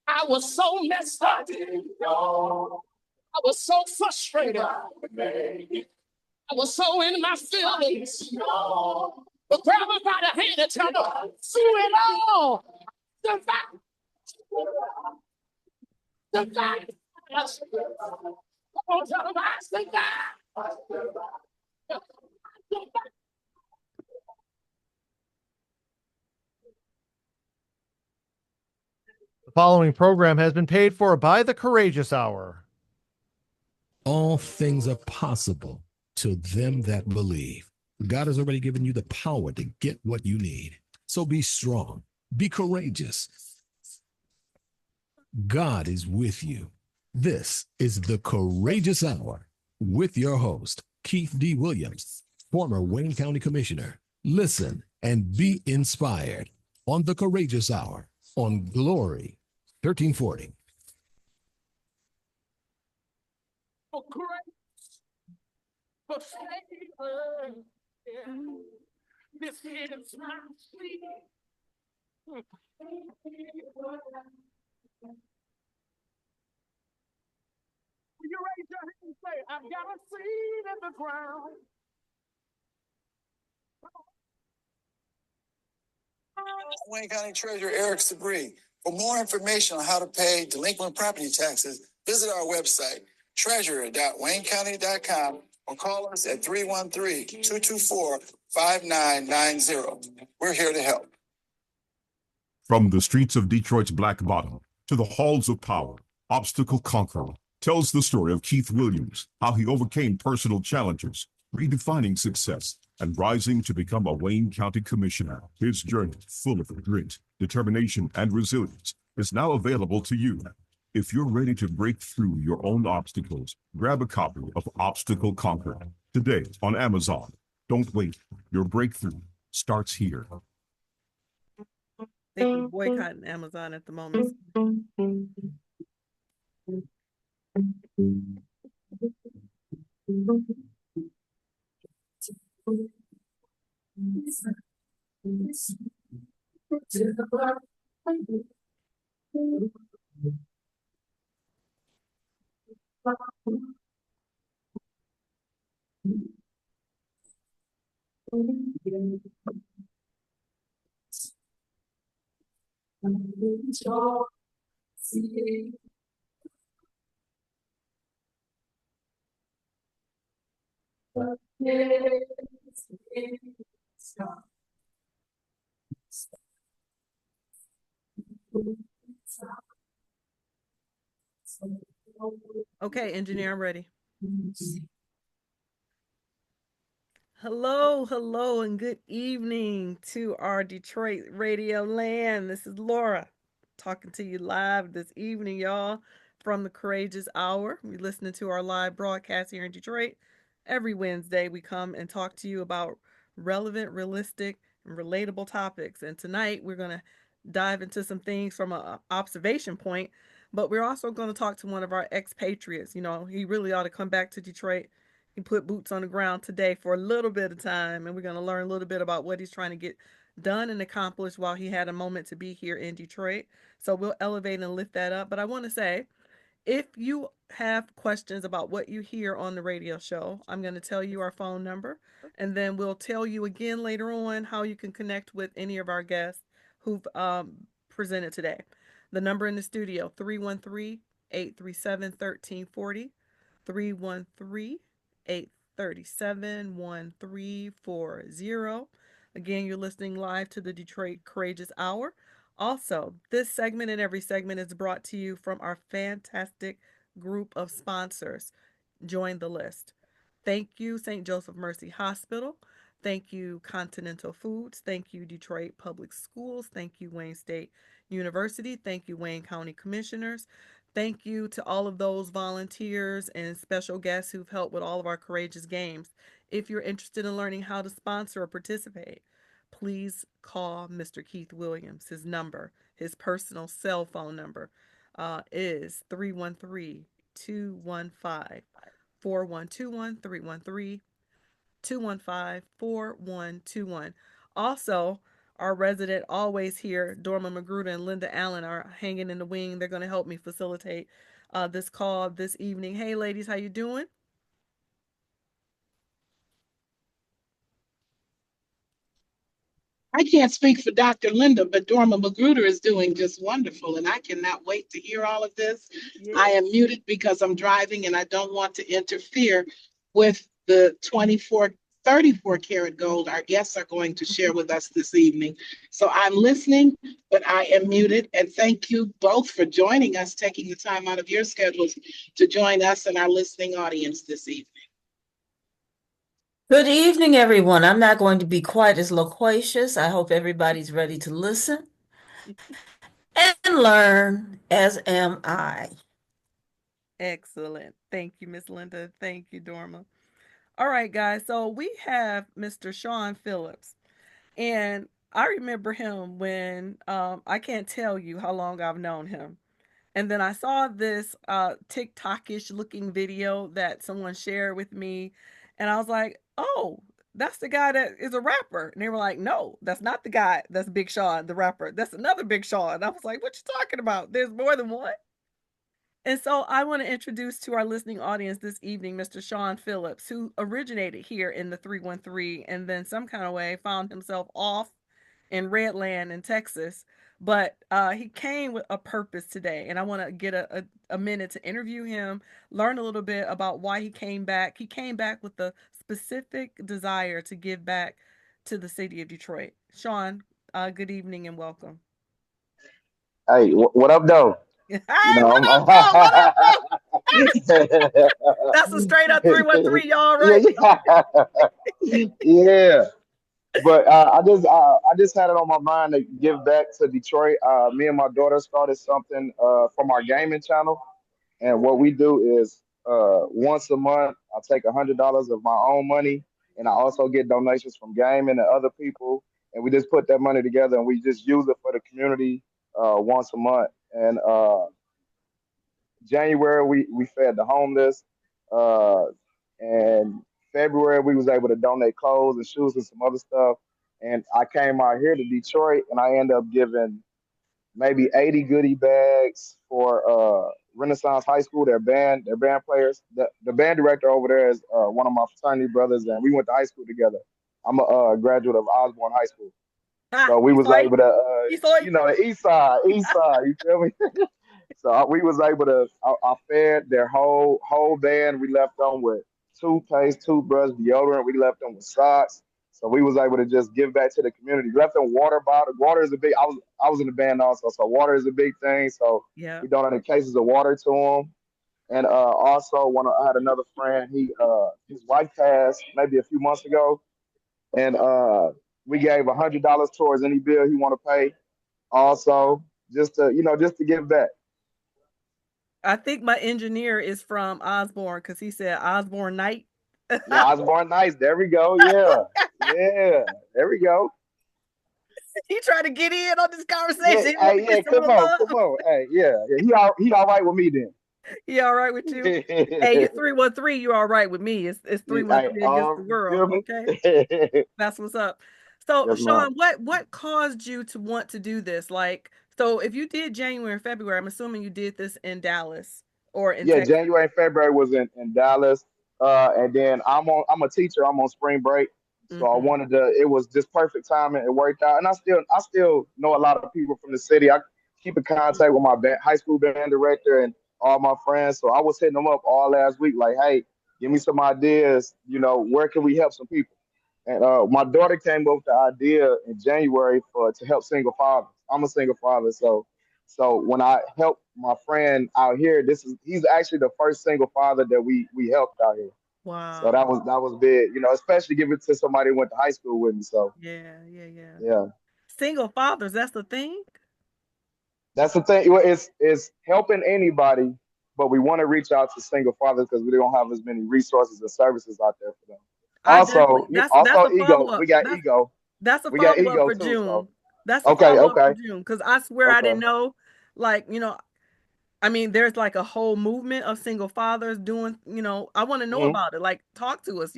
I was so messed up. I was so frustrated. I was so in my feelings. But grab her by the hand and tell her, through it all, the fact, the fact. Come on, tell them I survived. The following program has been paid for by the Courageous Hour. All things are possible to them that believe. God has already given you the power to get what you need. So be strong, be courageous. God is with you. This is the Courageous Hour with your host, Keith D. Williams, former Wayne County Commissioner. Listen and be inspired on the Courageous Hour on Glory 1340. For grace, for favor, this is my plea. Will you raise your hand and say, I've got a seed in the ground? Wayne County Treasurer Eric Sabree. For more information on how to pay delinquent property taxes, visit our website, treasurer.waynecounty.com, or call us at 313-224-5990. We're here to help. From the streets of Detroit's Black Bottom to the halls of power, Obstacle Conqueror tells the story of Keith Williams, how he overcame personal challenges, redefining success, and rising to become a Wayne County Commissioner. His journey, full of grit, determination, and resilience, is now available to you. If you're ready to break through your own obstacles, grab a copy of Obstacle Conqueror today on Amazon. Don't wait. Your breakthrough starts here. They keep boycotting Amazon at the moment. Okay, engineer, I'm ready. Hello, and good evening to our Detroit radio land. This is Laura talking to you live this evening, y'all, from the Courageous Hour. We're listening to our live broadcast here in Detroit. Every Wednesday, we come and talk to you about relevant, realistic, and relatable topics. And tonight, we're going to dive into some things from an observation point, but we're also going to talk to one of our expatriates. You know, he really ought to come back to Detroit. He put boots on the ground today for a little bit of time, and we're going to learn a little bit about what he's trying to get done and accomplished while he had a moment to be here in Detroit. So we'll elevate and lift that up. But I want to say, if you have questions about what you hear on the radio show, I'm going to tell you our phone number, and then we'll tell you again later on how you can connect with any of our guests who've presented today. The number in the studio, 313-837-1340, 313-837-1340. Again, you're listening live to the Detroit Courageous Hour. Also, this segment and every segment is brought to you from our fantastic group of sponsors. Join the list. Thank you, St. Joseph Mercy Hospital. Thank you, Continental Foods. Thank you, Detroit Public Schools. Thank you, Wayne State University. Thank you, Wayne County Commissioners. Thank you to all of those volunteers and special guests who've helped with all of our courageous games. If you're interested in learning how to sponsor or participate, please call Mr. Keith Williams. His number, his personal cell phone number, is 313-215-4121, 313-215-4121. Also, our resident always here, Dorma Magruder and Linda Allen, are hanging in the wing. They're going to help me facilitate this call this evening. Hey, ladies, how you doing? I can't speak for Dr. Linda, but Dorma Magruder is doing just wonderful, and I cannot wait to hear all of this. Yeah. I am muted because I'm driving and I don't want to interfere with the 34 karat gold our guests are going to share with us this evening. So I'm listening, but I am muted. And thank you both for joining us, taking the time out of your schedules to join us and our listening audience this evening. Good evening, everyone. I'm not going to be quite as loquacious. I hope everybody's ready to listen and learn, as am I. Excellent. Thank you, Miss Linda. Thank you, Dorma. All right, guys. So we have Mr. Shaun Phillips. And I remember him when I can't tell you how long I've known him. And then I saw this TikTok-ish looking video that someone shared with me. And I was like, oh, that's the guy that is a rapper. And they were like, no, that's not the guy. That's BIGShaun, the rapper. That's another BIGShaun. And I was like, what you talking about? There's more than one. And so I want to introduce to our listening audience this evening Mr. Shaun Phillips, who originated here in the 313 and then some kind of way found himself off in Redland in Texas. But he came with a purpose today, and I want to get a minute to interview him, learn a little bit about why he came back. He came back with the specific desire to give back to the city of Detroit. Shaun, good evening and welcome. Hey, what up, though? Hey, You know, what up, though? What up, though? That's a straight up 313, y'all, right? yeah, yeah. But I just had it on my mind to give back to Detroit. Me and my daughter started something from our gaming channel, and what we do is once a month I take $100 of my own money, and I also get donations from gaming and other people, and we just put that money together and we just use it for the community once a month. And January we fed the homeless, uh, and February we was able to donate clothes and shoes and some other stuff. And I came out here to Detroit, and I ended up giving maybe 80 goodie bags for Renaissance High School. Their band players. The band director over there is one of my fraternity brothers, and we went to high school together. I'm a graduate of Osborne High School, Ah, so we was able to, he saw you. the East Side. You feel me? So we was able to. I fed their whole band. We left them with toothpaste, toothbrush, deodorant. We left them with socks. So we was able to just give back to the community. We left them water bottle. Water is a big. I was in the band also, so water is a big thing. So Yeah. we donated cases of water to them. And also, I had another friend. His wife passed maybe a few months ago, and we gave $100 towards any bill he want to pay. Also, just to give back. I think my engineer is from Osborne because he said Osborne Night. Yeah, Osborne Nice. There we go. Yeah. Yeah. There we go. He tried to get in on this Yeah. conversation. He want Hey, to yeah. get some of Come the on. love. Come on. Hey, yeah. He all right with me then. He all right with you? Hey, you 313, you all right with me. It's Hey, 313 against the you world, feel me? okay? That's what's up. So, Yes, ma'am. Shaun, what caused you to want to do this? Like, so if you did January and February, I'm assuming you did this in Dallas or in Yeah, Texas. January and February was in Dallas. And then I'm a teacher. I'm on spring break. So I Hmm. wanted to, it was just perfect timing. It worked out. And I still know a lot of people from the city. I keep in contact with my high school band director and all my friends. So I was hitting them up all last week, like, hey, give me some ideas. Where can we help some people? And my daughter came up with the idea in January to help single fathers. I'm a single father, so when I helped my friend out here, he's actually the first single father that we helped out here. So Wow. that was big, especially give it to somebody who went to high school with me. So Yeah. yeah, Single fathers, that's the thing? that's the thing. Well, it's helping anybody, but we want to reach out to single fathers because we don't have as many resources and services out there for them. I definitely Also, that's also a ego. follow-up. We got ego. That's a We got follow-up ego for too. So June. That's a okay, follow-up for okay, June because I swear I didn't okay. know. Like, I mean, there's like a whole movement of single fathers doing, I want to know Mhm. about it. Like, talk to us,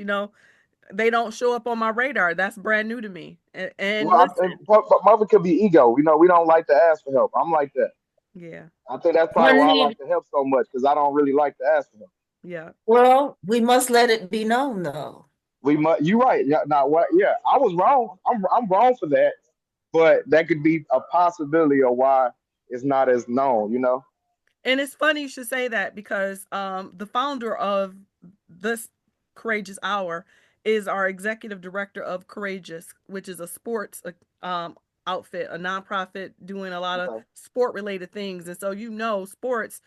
they don't show up on my radar. That's brand new to me. And Well, listen, but mother could be ego. You know, we don't like to ask for help. I'm like that. yeah, I think that's probably One why I need, like to help so much because I don't really like to ask for help. yeah. well, we must let it be known though. We must. You right. Yeah. Now what? Yeah, I was wrong. I'm wrong for that. But that could be a possibility of why it's not as known. You know. And it's funny you should say that because the founder of this Courageous Hour is our executive director of Courageous, which is a sports outfit, a nonprofit doing a lot of Okay. sport related things. And so sports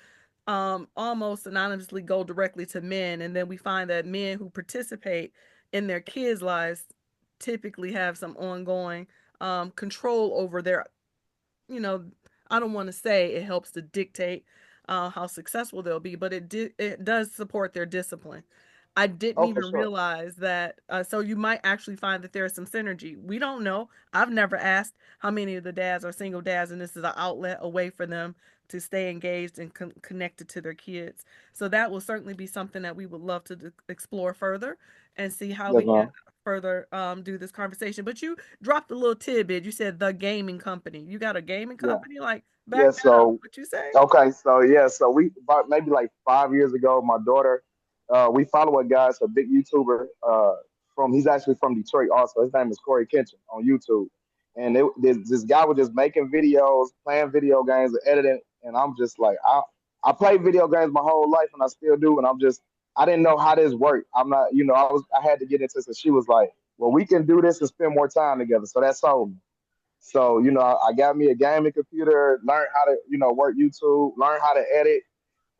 almost anonymously go directly to men, and then we find that men who participate in their kids' lives typically have some ongoing control over their, you know, I don't want to say it helps to dictate how successful they'll be, but it does support their discipline. I didn't Oh, for even sure. realize that. So you might actually find that there is some synergy. We don't know. I've never asked how many of the dads are single dads, and this is an outlet, a way for them to stay engaged and connected to their kids. So that will certainly be something that we would love to explore further and see how Yes, we can ma'am. further do this conversation. But you dropped a little tidbit. You said the gaming company. You got a gaming Yeah. company? Like, Yeah. back that up. So What you say? okay. So yeah. So we about maybe like 5 years ago, my daughter, we follow a guy, it's a big YouTuber. He's actually from Detroit. Also, his name is Corey Kitchen on YouTube. And this guy was just making videos, playing video games, and editing. And I'm just like, I played video games my whole life, and I still do. And I didn't know how this worked. I'm not, I had to get into it. So she was like, well, we can do this and spend more time together. So that sold me. So, I got me a gaming computer, learned how to, work YouTube, learn how to edit,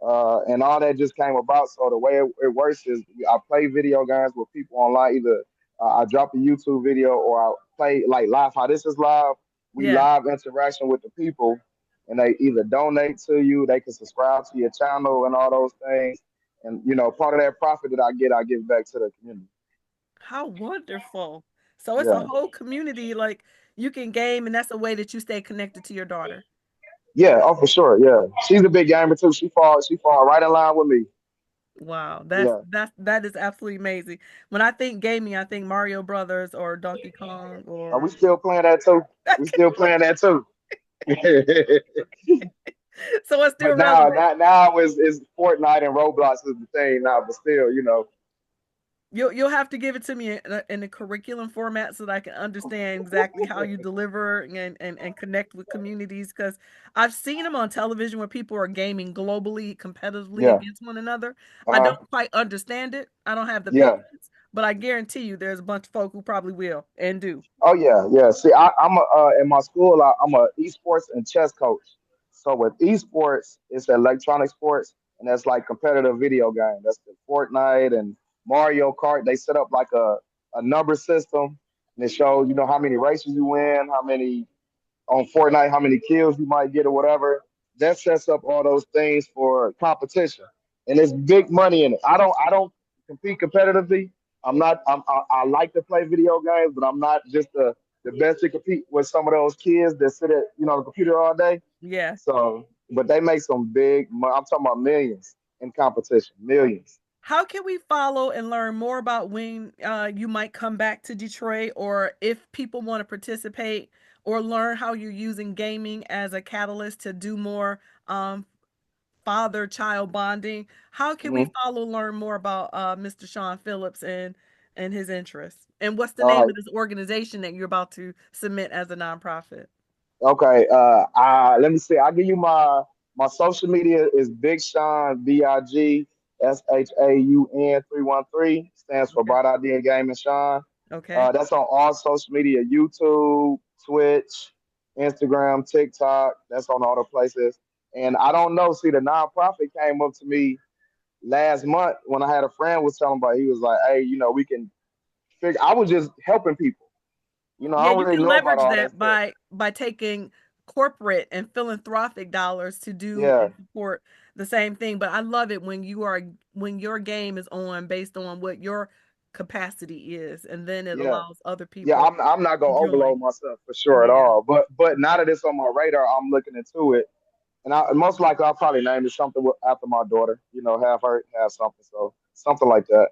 and all that just came about. So the way it works is I play video games with people online. Either I drop a YouTube video or I play like live. How this is live, we Yeah. live interaction with the people, and they either donate to you, they can subscribe to your channel, and all those things. And part of that profit that I give back to the community. How wonderful. So it's a Yeah, whole community. Like, you can game, and that's a way that you stay connected to your daughter. yeah, oh for sure, yeah. She's a big gamer too. She fall right in line with me. Wow, Yeah. that is absolutely amazing. When I think gaming, I think Mario Brothers or Donkey Kong Are we or still playing that too? We still playing that too. so it's still But now, relevant. now is Fortnite and Roblox is the thing now. But still, You'll have to give it to me in a curriculum format so that I can understand exactly how you deliver and connect with communities, because I've seen them on television where people are gaming globally, competitively yeah, against one another. I uh, don't quite understand it. I don't have the yeah. patience, but I guarantee you there's a bunch of folk who probably will and do. Oh yeah, yeah. See, I'm in my school. I'm a esports and chess coach. So with esports, it's electronic sports, and that's like competitive video game. That's the Fortnite and Mario Kart. They set up like a number system, and it shows how many races you win, how many on Fortnite, how many kills you might get or whatever. That sets up all those things for competition, and there's big money in it. I don't compete competitively. I like to play video games, but I'm not just the best to compete with some of those kids that sit at the computer all day. Yeah. So, but they make some big. I'm talking about millions in competition, millions. How can we follow and learn more about when you might come back to Detroit, or if people want to participate or learn how you're using gaming as a catalyst to do more um, father-child bonding? How can we Mhm. learn more about Mr. Shaun Phillips and his interests? And what's the All name right. of this organization that you're about to submit as a nonprofit? Okay. Let me see. I'll give you my social media is BIGShaun BIGShaun 313 stands for Okay. Bright Idea Game and Sean. Okay. That's on all social media: YouTube, Twitch, Instagram, TikTok. That's on all the places. And I don't know. See, the nonprofit came up to me last month when I had a friend was telling me. He was like, "Hey, we can figure." I was just helping people. I Yeah, don't you really can know about leverage all that that stuff. by taking corporate and philanthropic dollars to do Yeah, and support the same thing. But I love it when your game is on based on what your capacity is, and then it yeah. allows other Yeah, people I'm not to gonna join. overload myself for sure at Yeah. all. But now that it's on my radar, I'm looking into it, and most likely I'll probably name it something after my daughter. Have her have something, so something like that.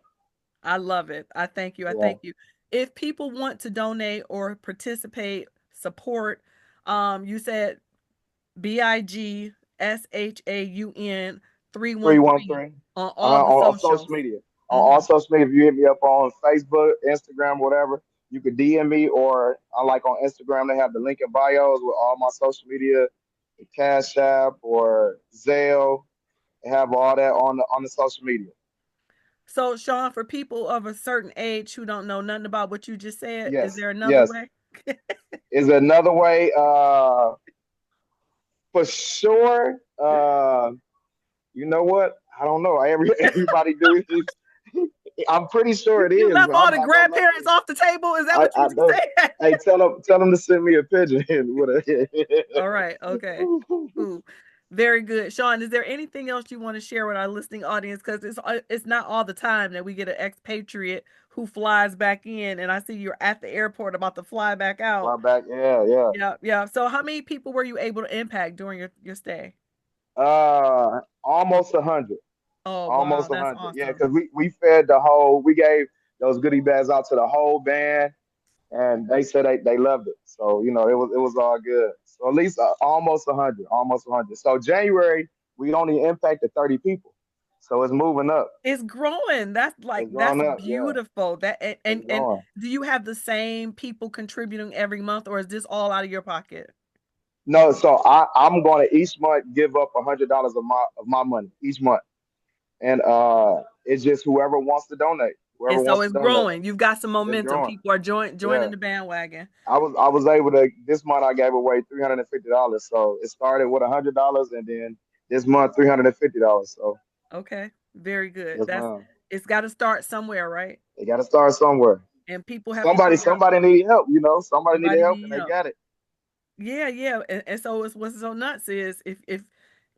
I love it. I thank you. I Yeah. thank you. If people want to donate or participate, support, you said BIGSHAUN 313 313. on all the On social socials. media. On Hmm. all social media, if you hit me up on Facebook, Instagram, whatever, you could DM me, or I like on Instagram, they have the link in bios with all my social media, the Cash App or Zelle. They have all that on the social media. So, Sean, for people of a certain age who don't know nothing about what you just said, is Yes, there another yes. way? Is another way, for sure. You know what? I don't know. Everybody do it. I'm pretty sure it You is, left but all I'm the not gonna lie to grandparents you. off the table? Is that what you I just do. said? Hey, tell them to send me a pigeon with All right. Okay. a. Cool. Very good. Sean, is there anything else you want to share with our listening audience? Because it's not all the time that we get an expatriate who flies back in, and I see you're at the airport about to fly back out. Fly back, yeah, yeah. Yeah, yeah. So how many people were you able to impact during your stay? Almost 100. Oh, wow, Almost a that's hundred. Yeah, awesome. because we fed the whole. We gave those goodie bags out to the whole band, and they said they loved it. So it was all good. So at least almost 100, almost 100. So January we only impacted 30 people. So it's moving up. It's growing. It's That's growing up. Yeah, beautiful. That it's and growing. do you have the same people contributing every month, or is this all out of your pocket? No, so I'm going to each month give up $100 of my money each month, and it's just whoever wants to donate. And Whoever so wants to it's donate. growing. You've got some It's momentum. growing. People are Yeah. joining the bandwagon. I was able to this month I gave away $350. So it started with $100 and then this month $350. So Okay. Very good. yes, ma'am. It's got to start somewhere, right? They got to start somewhere. And people have to Somebody figure out somebody needed help. Somebody needed somebody help need and they help. got it. Yeah, yeah. And so what's so nuts is if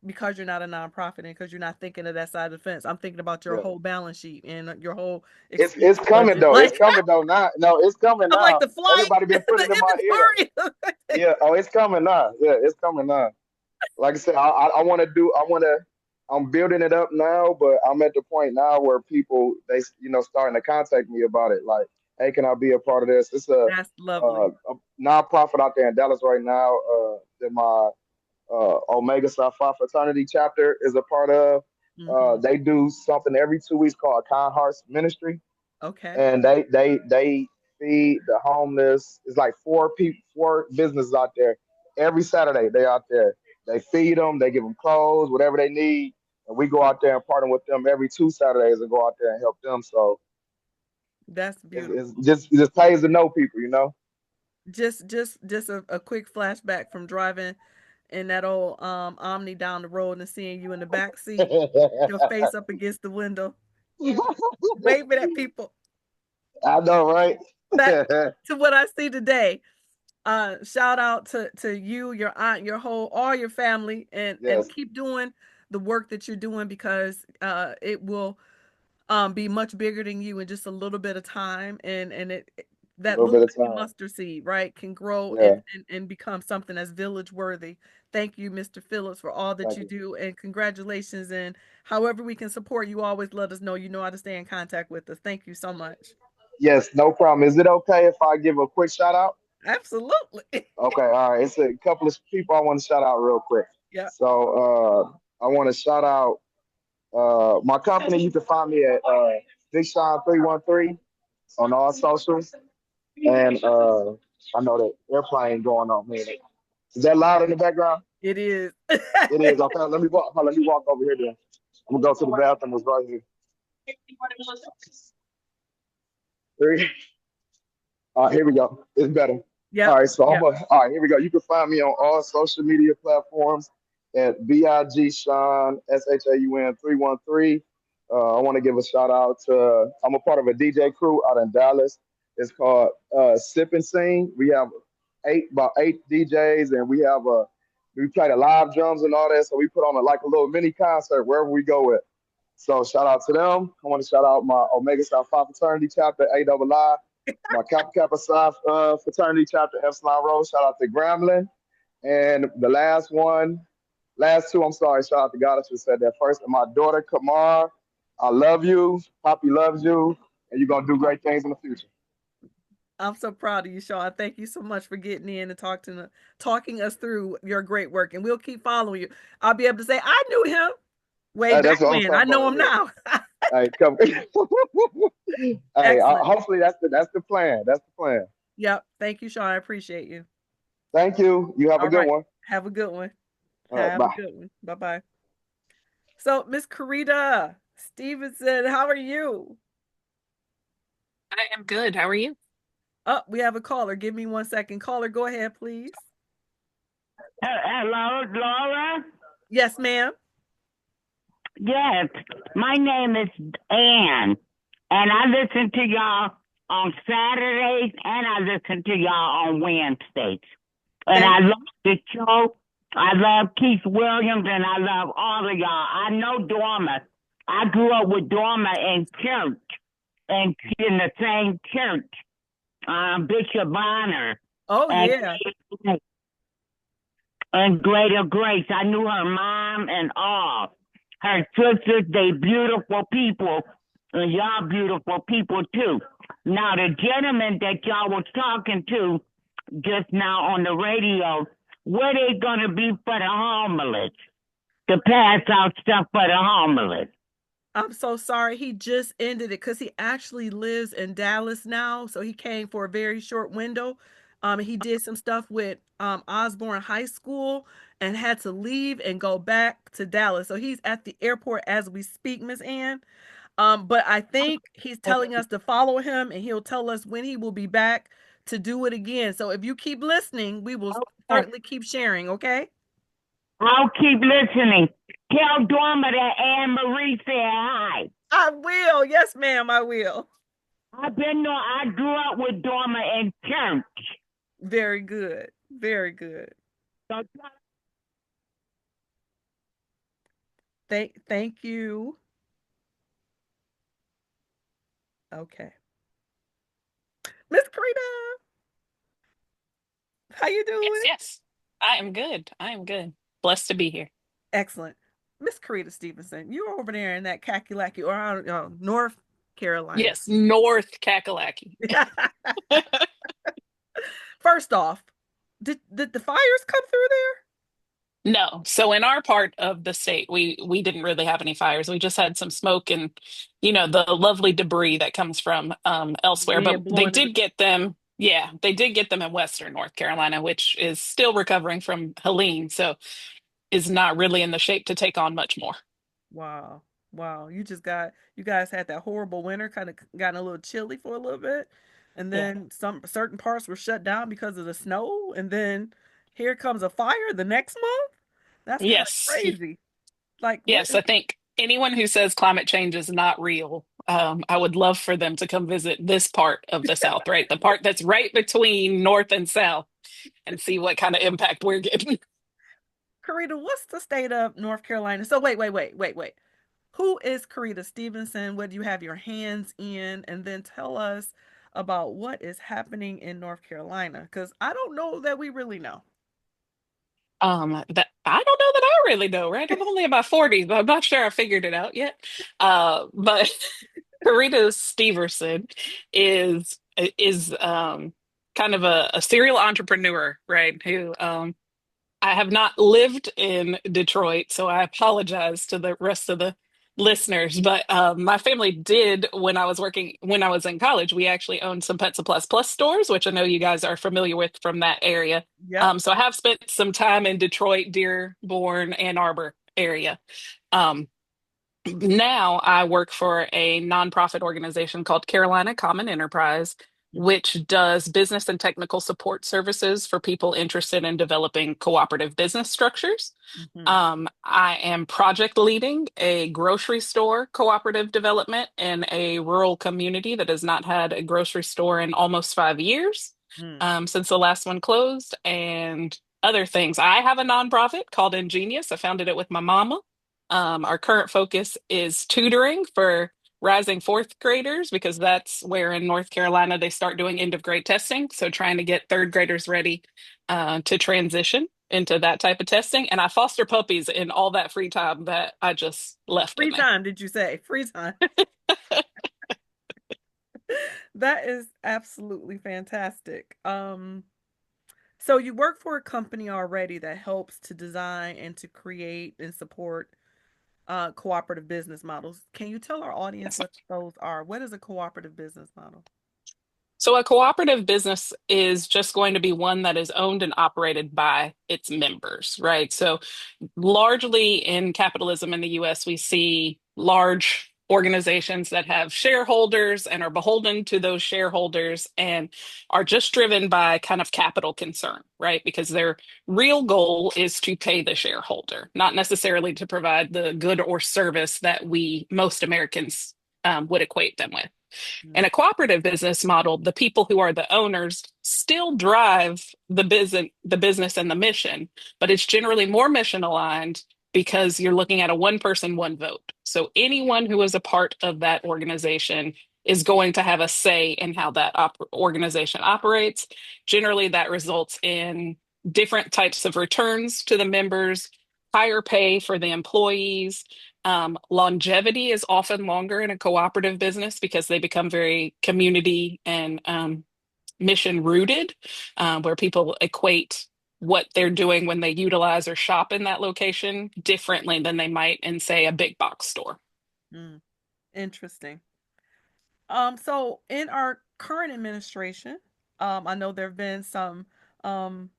because you're not a nonprofit and because you're not thinking of that side of the fence, I'm thinking about your Yeah, whole balance sheet and your whole it's expense coming budget. though. It's Like coming though. Now, no, it's coming I'm like now. the flight, Everybody been putting it in my ear. the inventory. Yeah. Oh, it's coming now. Yeah, it's coming now. Like I said, I want to do. I'm building it up now, but I'm at the point now where people they starting to contact me about it. Like, hey, can I be a part of this? It's That's lovely. a nonprofit out there in Dallas right now that my Omega Psi Phi fraternity chapter is a part of. Hmm. They do something every 2 weeks called Kind Hearts Ministry, Okay. and they feed the homeless. It's like four businesses out there. Every Saturday they out there. They feed them. They give them clothes, whatever they need, and we go out there and partner with them every 2 Saturdays and go out there and help them. So That's it's beautiful. just pays to know people. Just a quick flashback from driving in that old Omni down the road and seeing you in the back seat, your face up against the window, waving at people. I know, right? That to what I see today. Shout out to you, your aunt, your whole all your family, and Yes, keep doing the work that you're doing because it will be much bigger than you in just a little bit of time, and a that little little bit of bitty time. mustard seed, right, can grow Yeah, and become something that's village worthy. Thank you, Mr. Phillips, for all that thank you you. do, and congratulations. And however we can support you, always let us know. You know how to stay in contact with us. Thank you so much. Yes, no problem. Is it okay if I give a quick shout out? Absolutely. Okay, all right. It's a couple of people I want to shout out real quick. Yeah. So I want to shout out my company. You can find me at BIGShaun 313 on all socials. And I know that airplane going on, man. Is that loud in the background? It is. It is. Okay, let me walk. Let me walk over here then. I'm gonna go to the bathroom. It's right here. Three. All right, here we go. It's better. All Yep. right, so Yep. all right, here we go. You can find me on all social media platforms at BIGShaun SHAUN 313. I want to give a shout out to I'm a part of a DJ crew out in Dallas. It's called Sip and Sing. We have about eight DJs, and we play the live drums and all that. So we put on like a little mini concert wherever we go with. So shout out to them. I want to shout out my Omega Psi Phi fraternity chapter, AII, my Kappa Kappa Psi fraternity chapter, Epsilon Rose. Shout out to Gremlin. And the last two, I'm sorry, shout out to God, I should have said that first. And my daughter, Kamar, I love you. Poppy loves you. and you're gonna do great things in the future. I'm so proud of you, Shaun. Thank you so much for getting in and talking us through your great work. And we'll keep following you. I'll be able to say, I knew him way back That's what I'm when. I talking know about. him now. Hey, come. Hey, Excellent. hopefully that's the plan. That's the plan. Yep. Thank you, Shaun. I appreciate you. Thank you. You have a All good right. one. Have a good one. All right, Have a bye. good one. Bye-bye. So, Miss Korita Stevenson, how are you? I am good. How are you? Oh, we have a caller. Give me 1 second. Caller, go ahead, please. Hello, Laura? Yes, ma'am. Yes, my name is Ann, and I listen to y'all on Saturdays, and I listen to y'all on Wednesdays. And I love the show. I love Keith Williams, and I love all of y'all. I know Dorma. I grew up with Dorma in church, and in the same church, Bishop Bonner. Oh, yeah. And Greater Grace. I knew her mom and all. Her sisters, they beautiful people. And y'all beautiful people too. Now the gentleman that y'all was talking to just now on the radio, where they gonna be for the homeless? To pass out stuff for the homeless. I'm so sorry. He just ended it because he actually lives in Dallas now. So he came for a very short window. He did some stuff with Osborne High School and had to leave and go back to Dallas. So he's at the airport as we speak, Miss Ann. But I think he's telling us to follow him and he'll tell us when he will be back to do it again. So if you keep listening, we will certainly keep sharing, okay? I'll keep listening. Tell Dorma that Anne Marie said hi. I will. Yes, ma'am, I will. I grew up with Dorma in church. Very good. Very good. Thank you. Okay. Miss Korita, how you doing? Yes. I am good. I am good. Blessed to be here. Excellent. Miss Korita Stevenson, you're over there in that Kakalaki or I don't know, North Carolina. Yes, North Kakalaki. First off, did the fires come through there? No. So in our part of the state, we didn't really have any fires. We just had some smoke and the lovely debris that comes from elsewhere. But Wind they blowing did get them. Yeah, they did get them in Western North Carolina, which is still recovering from Helene, so is not really in the shape to take on much more. Wow. Wow. You guys had that horrible winter, kind of gotten a little chilly for a little bit. And Yeah. then some certain parts were shut down because of the snow. And then here comes a fire the next month. That's kind of Yes. crazy. Like what Yes, I think anyone who says climate change is not real, I would love for them to come visit this part of the South, right? The part that's right between North and South, and see what kind of impact we're getting. Korita, what's the state of North Carolina? So wait. Who is Korita Stevenson? What do you have your hands in? And then tell us about what is happening in North Carolina. Because I don't know that we really know. That I don't know that I really know, right? I'm only about 40, but I'm not sure I figured it out yet. But Korita Steverson is kind of a serial entrepreneur, right? Who I have not lived in Detroit, so I apologize to the rest of the listeners. But my family did when I was in college. We actually owned some Pet Supplies Plus stores, which I know you guys are familiar with from that area. Yep. So I have spent some time in Detroit, Dearborn, Ann Arbor area. Um, Now I work for a nonprofit organization called Carolina Common Enterprise, which does business and technical support services for people interested in developing cooperative business structures. Mhm. I am project leading a grocery store cooperative development in a rural community that has not had a grocery store in almost 5 years, Mm. since the last one closed, and other things. I have a nonprofit called Ingenious. I founded it with my mama. Our current focus is tutoring for rising fourth graders because that's where in North Carolina they start doing end of grade testing. So trying to get third graders ready to transition into that type of testing. And I foster puppies in all that free time that I just left in Free there. time, did you say? Free time. That is absolutely fantastic. So you work for a company already that helps to design and to create and support cooperative business models. Can you tell our audience what those are? What is a cooperative business model? So a cooperative business is just going to be one that is owned and operated by its members, right? So largely in capitalism in the US, we see large organizations that have shareholders and are beholden to those shareholders and are just driven by kind of capital concern, right? Because their real goal is to pay the shareholder, not necessarily to provide the good or service that we, most Americans, would equate them with. In a cooperative business model, the people who are the owners still drive the business and the mission, but it's generally more mission aligned because you're looking at a one person, one vote. So anyone who is a part of that organization is going to have a say in how that organization operates. Generally, that results in different types of returns to the members, higher pay for the employees. Longevity is often longer in a cooperative business because they become very community and mission rooted, where people equate what they're doing when they utilize or shop in that location differently than they might in, say, a big box store. Mm, interesting. So in our current administration, I know there have been some um,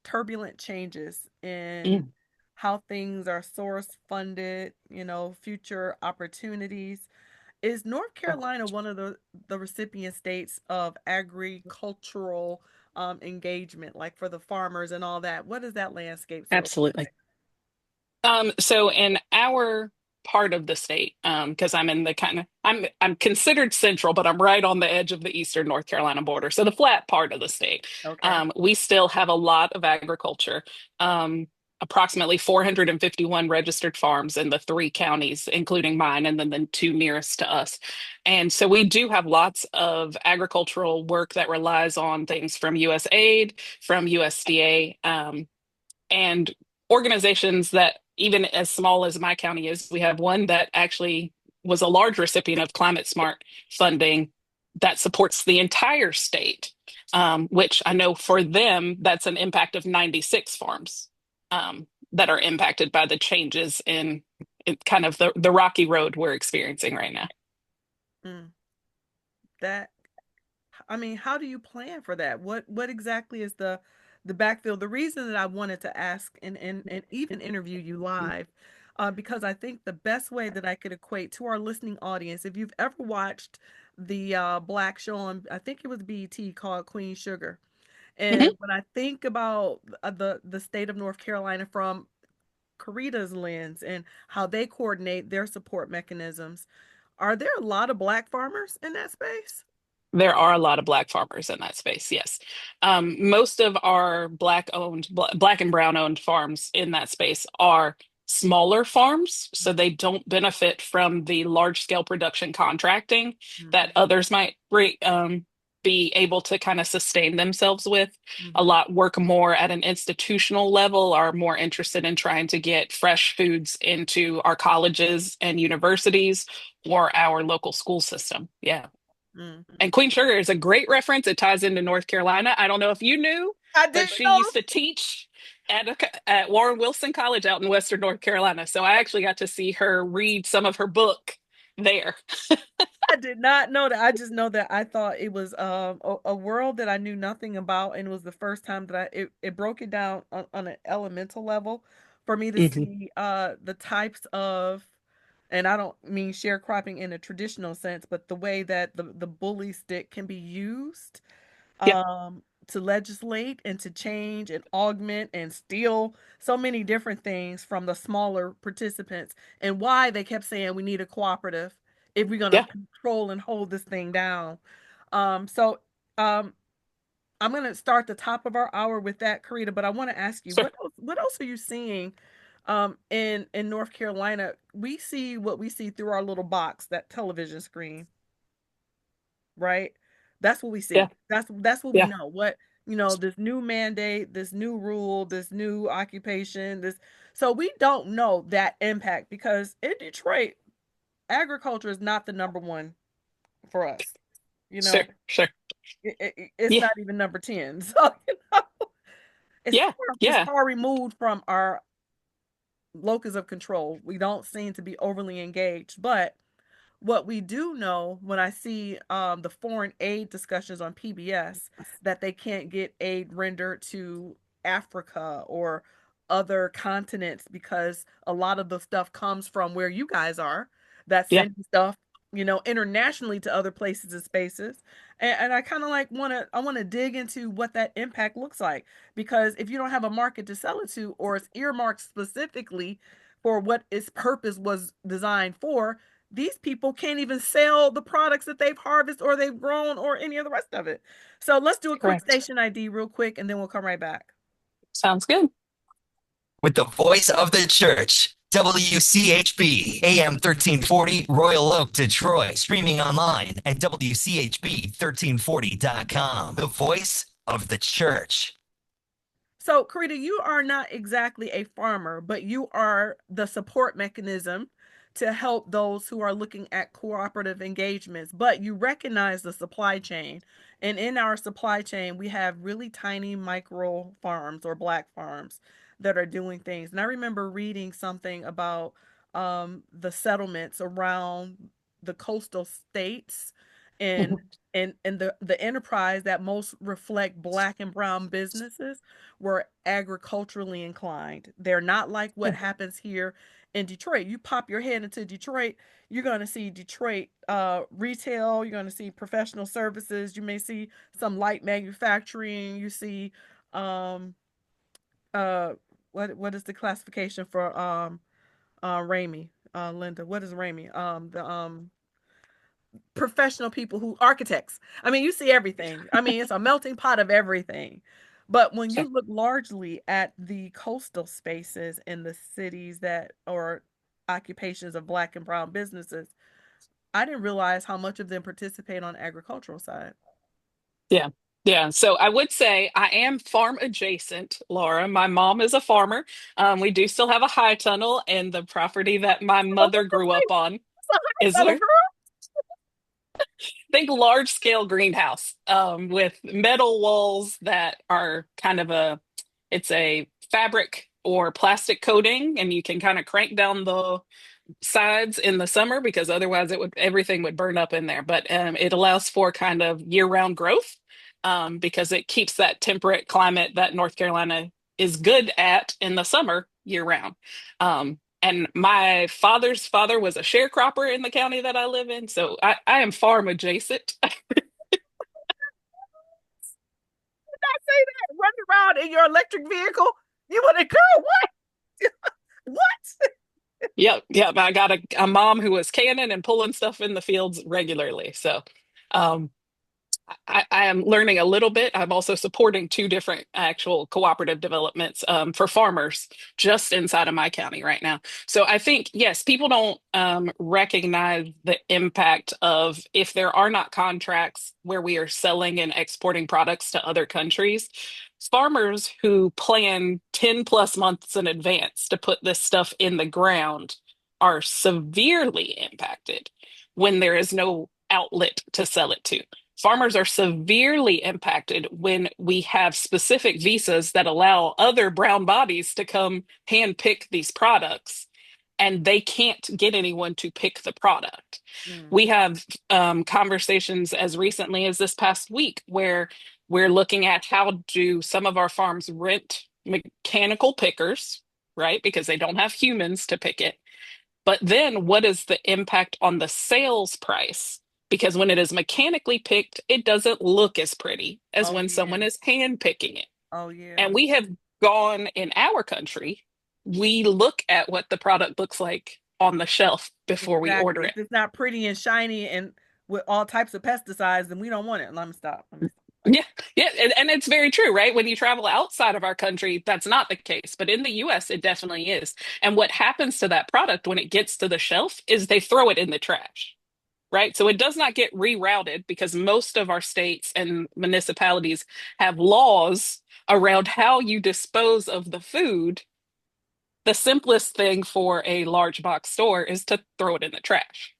turbulent changes in Mm, how things are source funded, future opportunities. Is North Carolina one of the recipient states of agricultural engagement, like for the farmers and all that? What does that landscape sort of look absolutely. So in our part of the state, because I'm in the kind of I'm considered central, but I'm right on the edge of the eastern North Carolina border. So the flat part of the state, like? Okay. we still have a lot of agriculture. Um, Approximately 451 registered farms in the three counties, including mine, and then the two nearest to us. And so we do have lots of agricultural work that relies on things from USAID, from USDA. And organizations that, even as small as my county is, we have one that actually was a large recipient of climate smart funding that supports the entire state, which I know for them that's an impact of 96 farms that are impacted by the changes in kind of the rocky road we're experiencing right now. Mm, that I mean, how do you plan for that? What exactly is the backfield? The reason that I wanted to ask and even interview you live, because I think the best way that I could equate to our listening audience, if you've ever watched the black show on, I think it was BET, called Queen Sugar, Mhm. and when I think about the state of North Carolina from Korita's lens and how they coordinate their support mechanisms, are there a lot of black farmers in that space? There are a lot of black farmers in that space, yes. Most of our black and brown owned farms in that space are smaller farms, so they don't benefit from the large scale production contracting that Mhm, others might be able to kind of sustain themselves with. A mhm, lot work more at an institutional level, are more interested in trying to get fresh foods into our colleges and universities or our local school system. Yeah. mhm. And Queen Sugar is a great reference. It ties into North Carolina. I don't know if you knew, I but didn't she know. used to teach at Warren Wilson College out in Western North Carolina. So I actually got to see her read some of her book there. I did not know that. I just know that I thought it was a world that I knew nothing about, and it was the first time that it broke it down on an elemental level for me to Mhm. see the types of, and I don't mean sharecropping in a traditional sense, but the way that the bully stick can be used Yep. to legislate and to change and augment and steal so many different things from the smaller participants, and why they kept saying we need a cooperative if we're going to Yeah. control and hold this thing down. So um, I'm going to start the top of our hour with that, Karita, but I want to ask you, Sure. what else are you seeing in North Carolina? We see what we see through our little box, that television screen, right? That's what we Yeah. see. That's what we Yeah. know. This new mandate, this new rule, this new occupation, this so we don't know that impact because in Detroit, agriculture is not the number one for us. You know, Sure. it's Yeah. not even number 10. So, Yeah. it's Yeah. far removed from our locus of control. We don't seem to be overly engaged, but what we do know when I see the foreign aid discussions on PBS that they can't get aid rendered to Africa or other continents because a lot of the stuff comes from where you guys are that Yeah. sending stuff, internationally to other places and spaces. And I kind of like want to dig into what that impact looks like, because if you don't have a market to sell it to, or it's earmarked specifically for what its purpose was designed for, these people can't even sell the products that they've harvested or they've grown or any of the rest of it. So let's do a quick Correct. station ID real quick and then we'll come right back. Sounds good. With the voice of the church, WCHB AM 1340 Royal Oak, Detroit, streaming online at WCHB1340.com. The voice of the church. So, Korita, you are not exactly a farmer, but you are the support mechanism to help those who are looking at cooperative engagements. But you recognize the supply chain. And in our supply chain, we have really tiny micro farms or black farms that are doing things. And I remember reading something about the settlements around the coastal states and Mhm. and the enterprise that most reflect black and brown businesses were agriculturally inclined. They're not like what happens here in Detroit. You pop your head into Detroit, you're going to see Detroit retail, you're going to see professional services, you may see some light manufacturing, you see um uh what is the classification for Ramey? Linda, what is Ramey? The professional people who architects. I mean, you see everything. I mean, it's a melting pot of everything. But when you look largely at the coastal spaces in the cities that are occupations of black and brown businesses, I didn't realize how much of them participate on the agricultural side. Yeah. Yeah. So I would say I am farm adjacent, Laura. My mom is a farmer. We do still have a high tunnel, and the property that my Oh, mother grew up on it's a is high tunnel, girl. think large scale greenhouse with metal walls that are kind of it's a fabric or plastic coating, and you can kind of crank down the sides in the summer because otherwise everything would burn up in there. But it allows for kind of year-round growth because it keeps that temperate climate that North Carolina is good at in the summer year-round. And my father's father was a sharecropper in the county that I live in, so I am farm adjacent. I say that running around in your electric vehicle. You want to, girl, what? What? Yep. I got a mom who was canning and pulling stuff in the fields regularly. So um, I am learning a little bit. I'm also supporting two different actual cooperative developments for farmers just inside of my county right now. So I think, yes, people don't recognize the impact of if there are not contracts where we are selling and exporting products to other countries. Farmers who plan 10 plus months in advance to put this stuff in the ground are severely impacted when there is no outlet to sell it to. Farmers are severely impacted when we have specific visas that allow other brown bodies to come hand pick these products, and they can't get anyone to pick the product. Mm. We have conversations as recently as this past week where we're looking at how do some of our farms rent mechanical pickers, right? Because they don't have humans to pick it. But then what is the impact on the sales price? Because when it is mechanically picked, it doesn't look as pretty as Oh when yeah. someone is hand picking it. Oh yeah. And we have gone in our country, we look at what the product looks like on the shelf before we order Exactly. it. If it's not pretty and shiny and with all types of pesticides, then we don't want it. Let me stop. Let me stop. Yeah, yeah, and it's very true, right? When you travel outside of our country, that's not the case, but in the US, it definitely is. And what happens to that product when it gets to the shelf is they throw it in the trash, right? So it does not get rerouted because most of our states and municipalities have laws around how you dispose of the food. The simplest thing for a large box store is to throw it in the trash.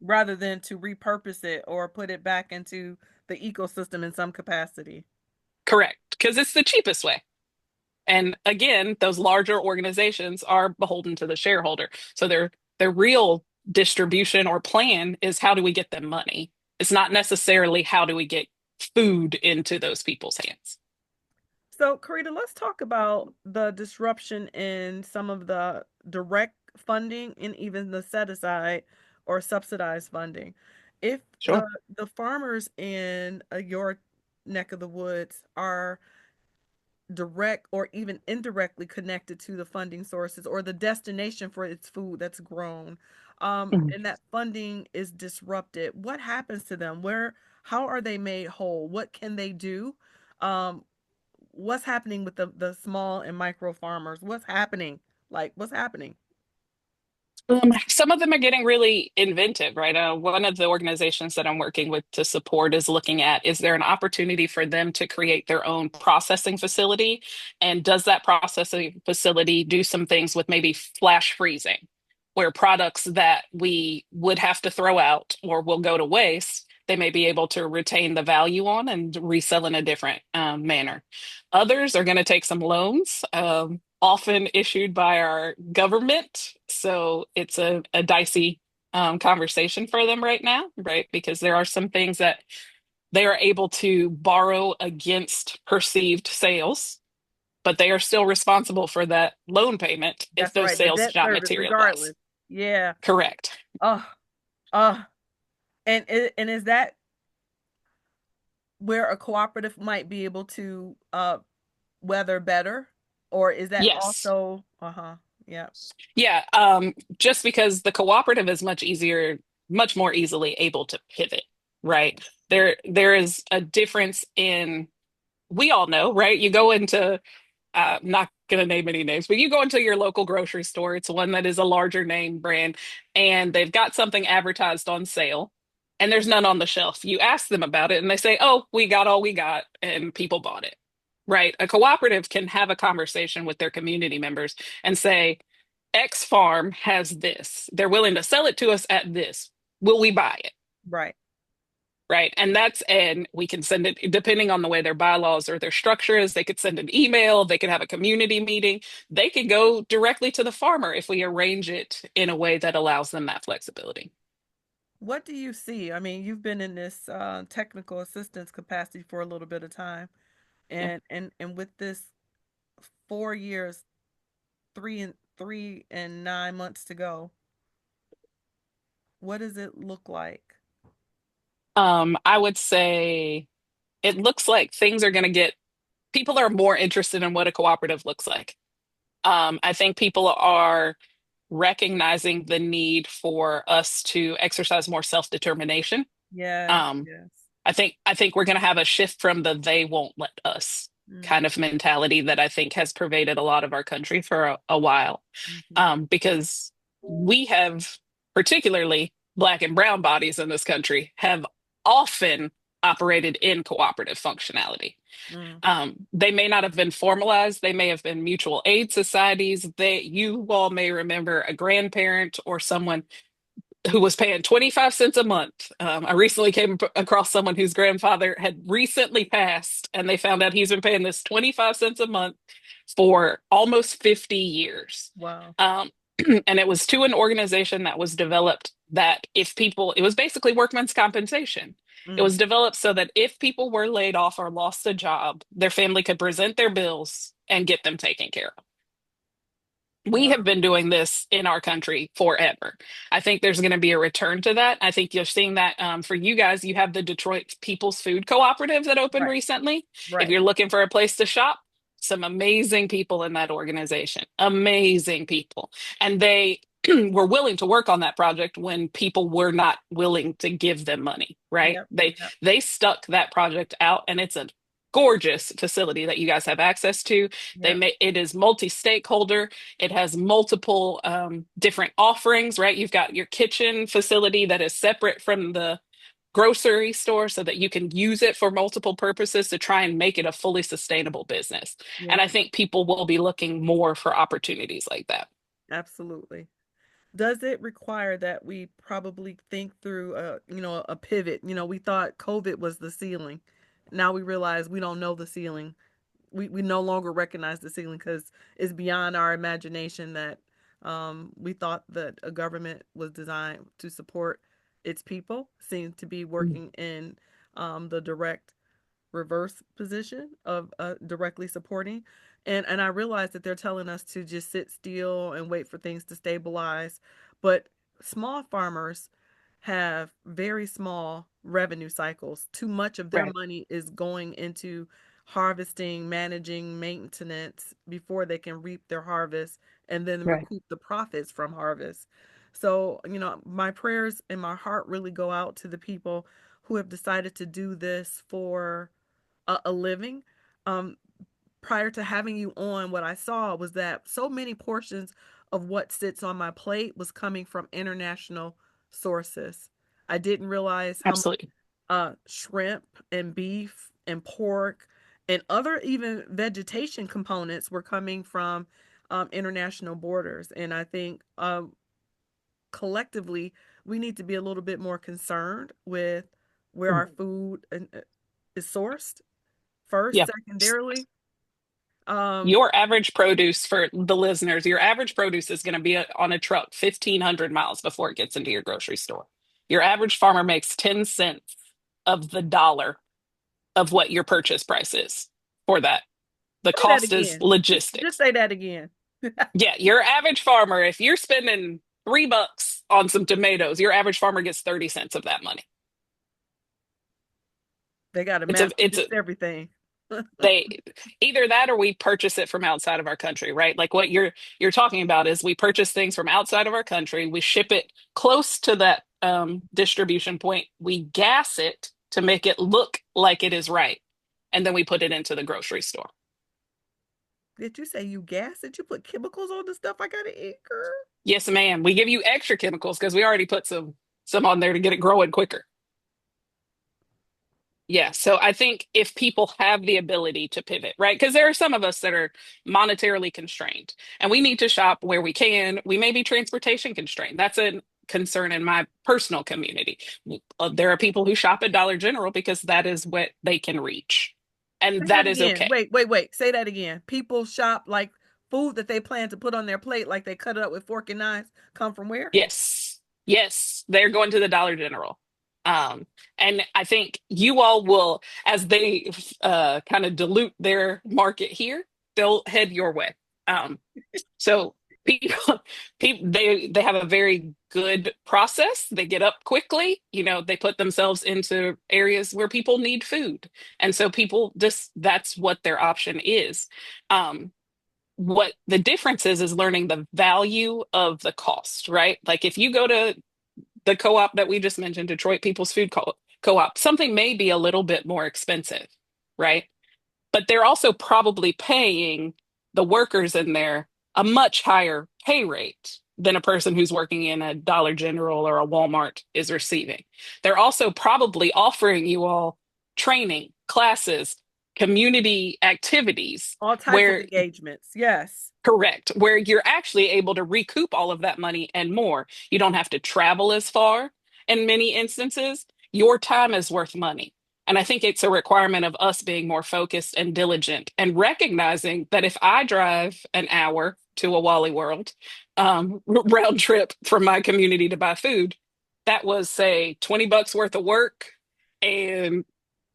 rather than to repurpose it or put it back into the ecosystem in some capacity. Correct, because it's the cheapest way. And again, those larger organizations are beholden to the shareholder. So their real distribution or plan is how do we get them money? It's not necessarily how do we get food into those people's hands. So, Korita, let's talk about the disruption in some of the direct funding and even the set aside or subsidized funding. If Sure. the farmers in your neck of the woods are direct or even indirectly connected to the funding sources or the destination for its food that's grown, Mhm. and that funding is disrupted, what happens to them? How are they made whole? What can they do? Um, what's happening with the small and micro farmers? What's happening? What's happening? Some of them are getting really inventive, right? One of the organizations that I'm working with to support is looking at, is there an opportunity for them to create their own processing facility? And does that processing facility do some things with maybe flash freezing, where products that we would have to throw out or will go to waste, they may be able to retain the value on and resell in a different manner. Others are going to take some loans. Often issued by our government. So it's a dicey conversation for them right now, right? Because there are some things that they are able to borrow against perceived sales, but they are still responsible for that loan payment if That's those right, the sales debt do not service, materialize. regardless. Yeah. Correct. Oh, oh, and is that where a cooperative might be able to weather better, or is that Yes. also yeah. Yeah. Just because the cooperative is much easier, much more easily able to pivot, right? There is a difference in, we all know, right? You go into, not going to name any names, but you go into your local grocery store, it's one that is a larger name brand, and they've got something advertised on sale, and there's none on the shelf. You ask them about it, and they say, oh, we got all we got, and people bought it, right? A cooperative can have a conversation with their community members and say, X farm has this. They're willing to sell it to us at this. Will we buy it? Right. Right. And we can send it, depending on the way their bylaws or their structure is, they could send an email, they could have a community meeting, they could go directly to the farmer if we arrange it in a way that allows them that flexibility. What do you see? I mean, you've been in this technical assistance capacity for a little bit of time, Yeah. and with this 4 years, 3 and 9 months to go, what does it look like? I would say it looks like things are going to get, people are more interested in what a cooperative looks like. I think people are recognizing the need for us to exercise more self-determination. Yes, Um, yes. I think we're going to have a shift from the they won't let us kind of mentality that I think has pervaded a lot of our country for a while. Because we have, particularly Black and brown bodies in this country, have often operated in cooperative functionality. They may not have been formalized. They may have been mutual aid societies. You all may remember a grandparent or someone who was paying 25 cents a month. I recently came across someone whose grandfather had recently passed, and they found out he's been paying this 25 cents a month for almost 50 years. Wow. And it was to an organization that was developed that if people, it was basically workman's compensation. It was developed so that if people were laid off or lost a job, their family could present their bills and get them taken care of. We Wow. have been doing this in our country forever. I think there's going to be a return to that. I think you're seeing that for you guys. You have the Detroit People's Food Cooperative that opened Right. recently. If Right. you're looking for a place to shop, some amazing people in that organization, amazing people. And they were willing to work on that project when people were not willing to give them money, right? Yep. They Yep. they stuck that project out, and it's a gorgeous facility that you guys have access to. Yep. It is multi-stakeholder. It has multiple different offerings, right? You've got your kitchen facility that is separate from the grocery store so that you can use it for multiple purposes to try and make it a fully sustainable business. And Yep. I think people will be looking more for opportunities like that. Absolutely. does it require that we probably think through a pivot? We thought COVID was the ceiling. Now we realize we don't know the ceiling. We no longer recognize the ceiling because it's beyond our imagination that we thought that a government was designed to support its people, seems to be working in the direct reverse position of directly supporting. And I realize that they're telling us to just sit still and wait for things to stabilize. But small farmers have very small revenue cycles. Too much of their Right. money is going into harvesting, managing, maintenance before they can reap their harvest and then Right. recoup the profits from harvest. So, my prayers and my heart really go out to the people who have decided to do this for a living. Um, Prior to having you on, what I saw was that so many portions of what sits on my plate was coming from international sources. I didn't realize how much Absolutely. shrimp and beef and pork and other even vegetation components were coming from international borders. And I think collectively, we need to be a little bit more concerned with where our food is sourced first. Yeah. Secondarily, um, Your average produce for the listeners, your average produce is going to be on a truck 1,500 miles before it gets into your grocery store. Your average farmer makes 10 cents of the dollar of what your purchase price is for that. The say that cost is again. Just logistics. say that again. Yeah, your average farmer, if you're spending $3 on some tomatoes, your average farmer gets 30 cents of that money. They got to It's a mass it's produce a everything. they either that or we purchase it from outside of our country, right? Like what you're talking about is we purchase things from outside of our country, we ship it close to that distribution point, we gas it to make it look like it is right, and then we put it into the grocery store. Did you say you gas? Did you put chemicals on the stuff I got to eat, girl? Yes, ma'am. We give you extra chemicals because we already put some on there to get it growing quicker. Yeah, so I think if people have the ability to pivot, right? Because there are some of us that are monetarily constrained and we need to shop where we can. We may be transportation constrained. That's a concern in my personal community. There are people who shop at Dollar General because that is what they can reach. And Say that that is again. okay. Wait. Say that again. People shop like food that they plan to put on their plate, like they cut it up with fork and knives, come from where? Yes. Yes, they're going to the Dollar General. Um, and I think you all will, as they kind of dilute their market here, they'll head your way. Um, so people, they have a very good process. They get up quickly. They put themselves into areas where people need food, and so people just that's what their option is. Um, what the difference is learning the value of the cost, right? Like if you go to the co-op that we just mentioned, Detroit People's Food Co-op, something may be a little bit more expensive, right? But they're also probably paying the workers in there a much higher pay rate than a person who's working in a Dollar General or a Walmart is receiving. They're also probably offering you all training, classes, community activities All types of where engagements. Yes. correct, where you're actually able to recoup all of that money and more. You don't have to travel as far in many instances. Your time is worth money. And I think it's a requirement of us being more focused and diligent and recognizing that if I drive an hour to a Wally World round trip from my community to buy food, that was, say, $20 worth of work and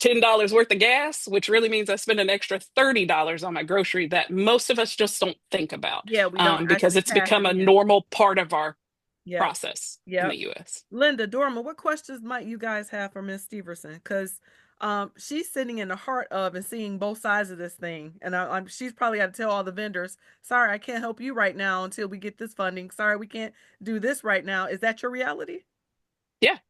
$10 worth of gas, which really means I spend an extra $30 on my grocery that most of us just don't think about Yeah, we don't because actually it's cash become it a in. normal part of our Yep. process in Yep. the US. Linda, Dorma, what questions might you guys have for Miss Steverson? Because she's sitting in the heart of and seeing both sides of this thing. And she's probably got to tell all the vendors, sorry, I can't help you right now until we get this funding. Sorry, we can't do this right now. Is that your reality?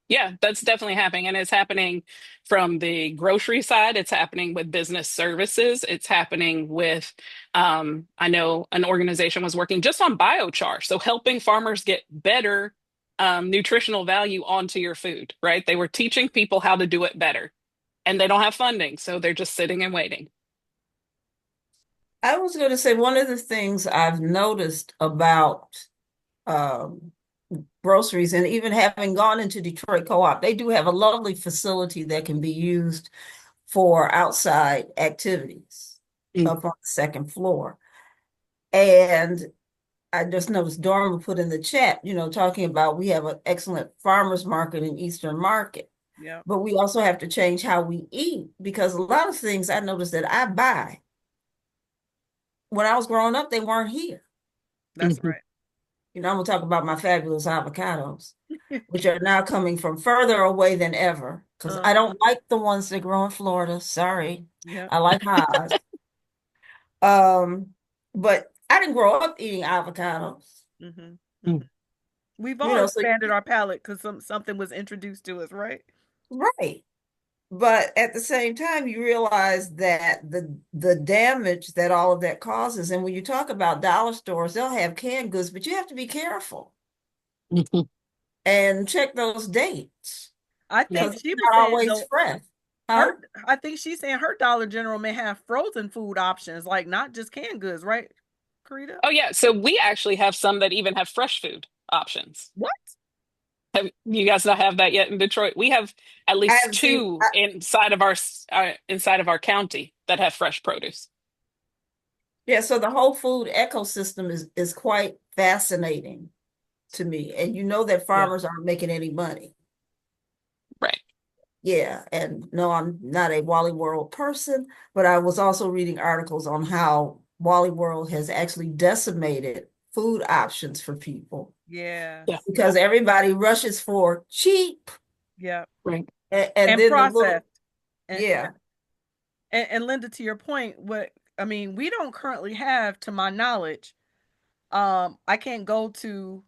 Yeah, that's definitely happening. And it's happening from the grocery side. It's happening with business services. It's happening with, I know an organization was working just on biochar. So helping farmers get better nutritional value onto your food, right? They were teaching people how to do it better and they don't have funding. So they're just sitting and waiting. I was going to say one of the things I've noticed about um, groceries. And even having gone into Detroit Co-op, they do have a lovely facility that can be used for outside activities up on the second floor. And I just noticed Dorma put in the chat, talking about we have an excellent farmers market in Eastern Market. Yeah. But we also have to change how we eat, because a lot of things I noticed that I buy when I was growing up, they weren't here. That's right. I'm gonna talk about my fabulous avocados, which are now coming from further away than ever, because I don't like the ones that grow in Florida. Sorry. Yeah. I like Haas. But I didn't grow up eating avocados. We've all So expanded our palate because something was introduced to us, right? right. But at the same time, you realize that the damage that all of that causes. And when you talk about dollar stores, they'll have canned goods, but you have to be careful and check those dates. I think Because she it's was not saying always though, fresh. I think she's saying her Dollar General may have frozen food options, like not just canned goods, right, Korita? Oh yeah, so we actually have some that even have fresh food options. What? Have you guys not have that yet in Detroit? We have at I least haven't seen. two inside of our county that have fresh produce. Yeah, so the whole food ecosystem is quite fascinating to me. And you know that farmers aren't making any money. Right. Yeah, and no, I'm not a Wally World person, but I was also reading articles on how Wally World has actually decimated food options for people. Yeah. Because everybody rushes for cheap. Yeah. Right. And then processed. Yeah. And Linda, to your point, we don't currently have, to my knowledge, I can't go to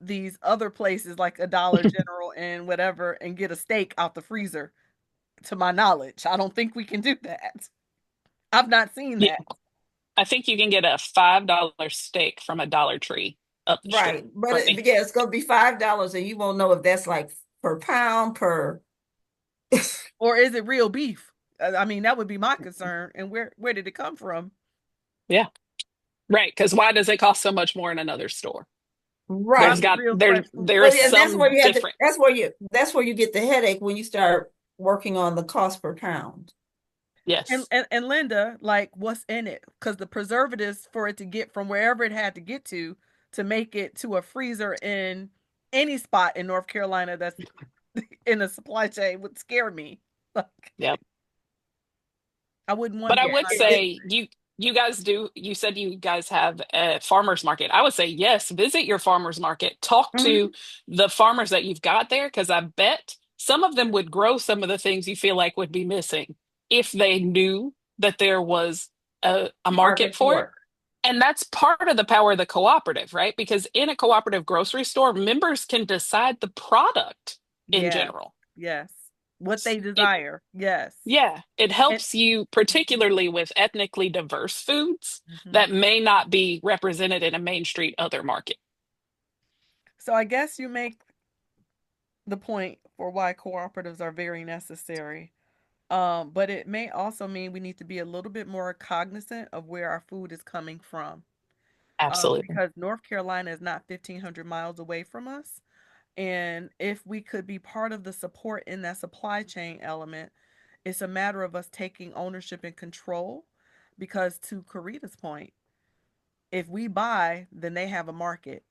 these other places like a Dollar General and whatever and get a steak out the freezer. To my knowledge, I don't think we can do that. I've not seen Yeah. that. I think you can get a $5 steak from a Dollar Tree up the street. Right. But it's going to be $5 and you won't know if that's like per pound, per. Or is it real beef? That would be my concern. And where did it come from? Yeah. Right. Because why does it cost so much more in another store? Right. There is some different. That's where you get the headache when you start working on the cost per pound. Yes. And Linda, like, what's in it? Because the preservatives for it to get from wherever it had to get to make it to a freezer in any spot in North Carolina that's in a supply chain would scare me. Yep. I wouldn't want. But I would say you guys you said you guys have a farmers market. I would say yes, visit your farmers market. Talk to the farmers that you've got there, because I bet some of them would grow some of the things you feel like would be missing if they knew that there was a market for it. And that's part of the power of the cooperative, right? Because in a cooperative grocery store, members can decide the product in general. Yes. What they desire. Yes. Yeah. It helps you, particularly with ethnically diverse foods that may not be represented in a Main Street other market. So I guess you make the point for why cooperatives are very necessary. But it may also mean we need to be a little bit more cognizant of where our food is coming from. Absolutely. Because North Carolina is not 1,500 miles away from us. And if we could be part of the support in that supply chain element, it's a matter of us taking ownership and control. Because to Korita's point, if we buy, then they have a market.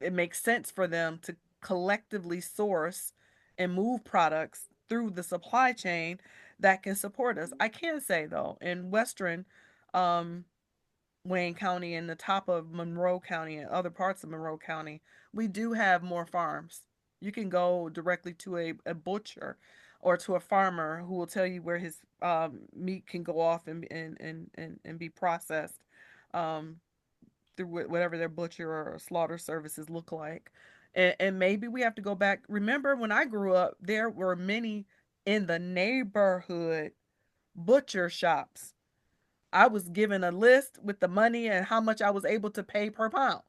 It makes sense for them to collectively source and move products through the supply chain that can support us. I can say though, in Western Wayne County and the top of Monroe County and other parts of Monroe County, we do have more farms. You can go directly to a butcher or to a farmer who will tell you where his meat can go off and be processed through whatever their butcher or slaughter services look like. And maybe we have to go back. Remember when I grew up, there were many in the neighborhood butcher shops. I was given a list with the money and how much I was able to pay per pound.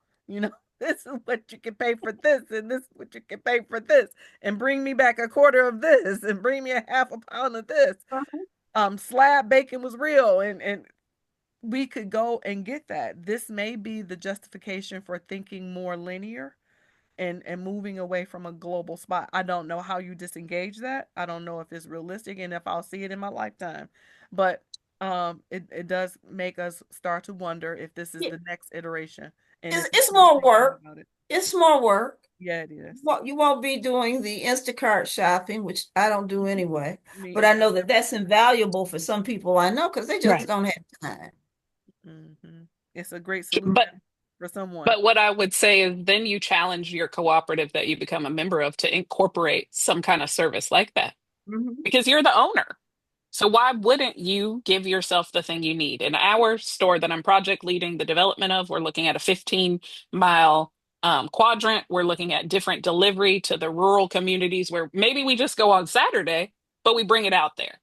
This is what you can pay for this, and this is what you can pay for this, and bring me back a quarter of this, and bring me a half a pound of this. Slab bacon was real, and we could go and get that. This may be the justification for thinking more linear and moving away from a global spot. I don't know how you disengage that. I don't know if it's realistic and if I'll see it in my lifetime. But it does make us start to wonder if this is Yeah. the next iteration. And It's more work. about it. It's more work. Yeah, it is. Well, you won't be doing the Instacart shopping, which I don't do anyway. Me But I either. know that that's invaluable for some people I know because they just Right. don't have time. It's a great solution But for someone. But what I would say is then you challenge your cooperative that you become a member of to incorporate some kind of service like that because you're the owner. So why wouldn't you give yourself the thing you need? In our store that I'm project leading the development of, we're looking at a 15-mile quadrant. We're looking at different delivery to the rural communities where maybe we just go on Saturday, but we bring it out there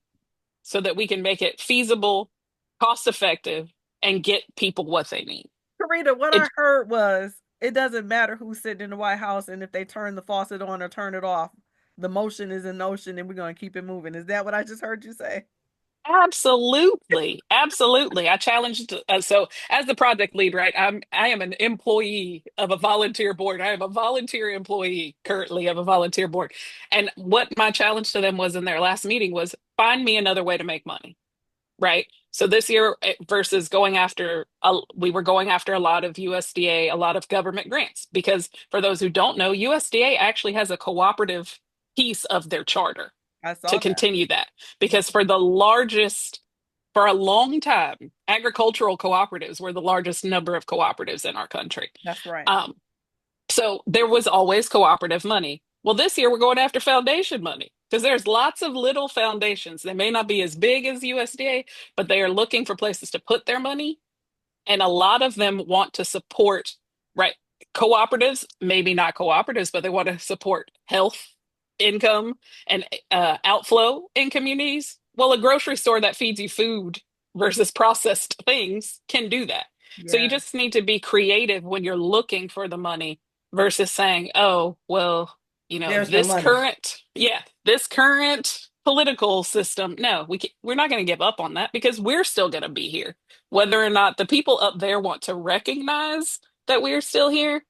so that we can make it feasible, cost effective, and get people what they need. Korita, what I heard was it doesn't matter who's sitting in the White House and if they turn the faucet on or turn it off. The motion is in motion and we're going to keep it moving. Is that what I just heard you say? Absolutely. Absolutely. I challenged, so as the project lead, right? I am an employee of a volunteer board. I am a volunteer employee currently of a volunteer board. And what my challenge to them was in their last meeting was find me another way to make money, right? So this year versus going after, we were going after a lot of USDA, a lot of government grants, because for those who don't know, USDA actually has a cooperative piece of their charter I saw to that. continue that. Because for a long time, agricultural cooperatives were the largest number of cooperatives in our country. That's right. So there was always cooperative money. Well, this year we're going after foundation money because there's lots of little foundations. They may not be as big as USDA, but they are looking for places to put their money. And a lot of them want to support, right? Cooperatives, maybe not cooperatives, but they want to support health, income, and outflow in communities. Well, a grocery store that feeds you food versus processed things can do that. So you just need to be creative when you're looking for the money versus saying, oh, well, There's no this money. this current political system. No, we're not going to give up on that because we're still going to be here. Whether or not the people up there want to recognize that we're still here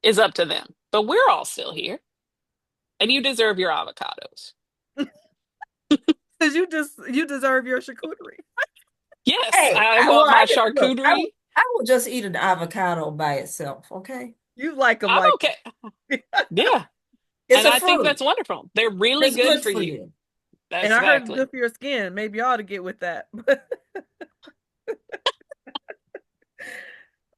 is up to them. But we're all still here. And you deserve your avocados. Because you deserve your charcuterie. Yes, Hey, I want my charcuterie. Look, I will just eat an avocado by itself, okay? You like them I'm like okay. Yeah. It's And a I think fruit. that's wonderful. They're really It's good for you. That's and I heard it's exactly. good for your skin. Maybe you ought to get with that.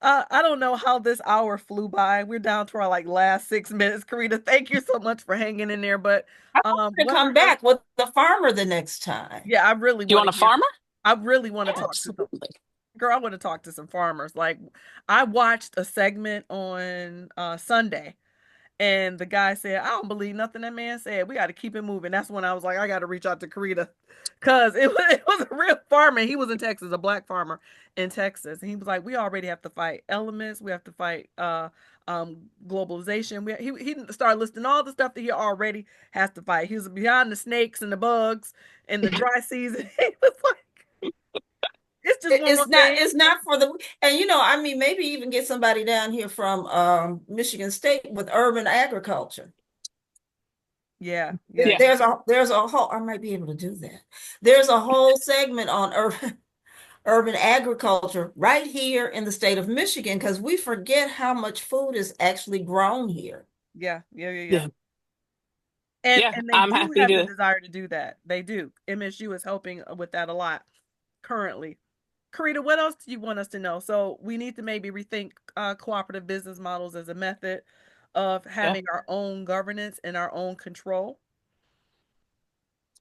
I don't know how this hour flew by. We're down to our last 6 minutes. Korita, thank you so much for hanging in there. But I want to come back with the farmer the next time. Yeah, I really You want a farmer? I really want to talk to them. Girl, I want to talk to some farmers. Like, I watched a segment on Sunday, and the guy said, I don't believe nothing that man said. We got to keep it moving. That's when I was like, I got to reach out to Korita, because it was a real farmer. He was in Texas, a black farmer in Texas. And he was like, we already have to fight elements. We have to fight globalization. He started listing all the stuff that he already has to fight. He was behind the snakes and the bugs and the dry season. He was like, it's not for the, and I mean, maybe even get somebody down here from Michigan State with urban agriculture. Yeah. There's a whole, I might be able to do that. There's a whole segment on urban agriculture right here in the state of Michigan, because we forget how much food is actually grown here. Yeah. And they I'm do happy have to. the desire to do that. They do. MSU is helping with that a lot currently. Korita, what else do you want us to know? So we need to maybe rethink cooperative business models as a method of having our own governance and our own control.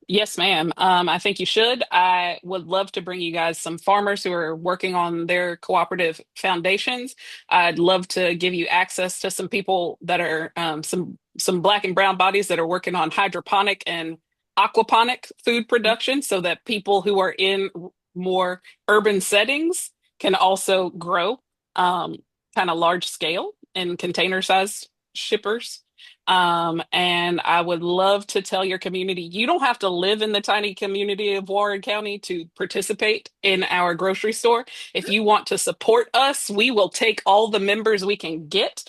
Yes, ma'am. I think you should. I would love to bring you guys some farmers who are working on their cooperative foundations. I'd love to give you access to some people that are some Black and brown bodies that are working on hydroponic and aquaponic food production, so that people who are in more urban settings can also grow kind of large scale in container sized shippers. And I would love to tell your community, you don't have to live in the tiny community of Warren County to participate in our grocery store. If you want to support us, we will take all the members we can get.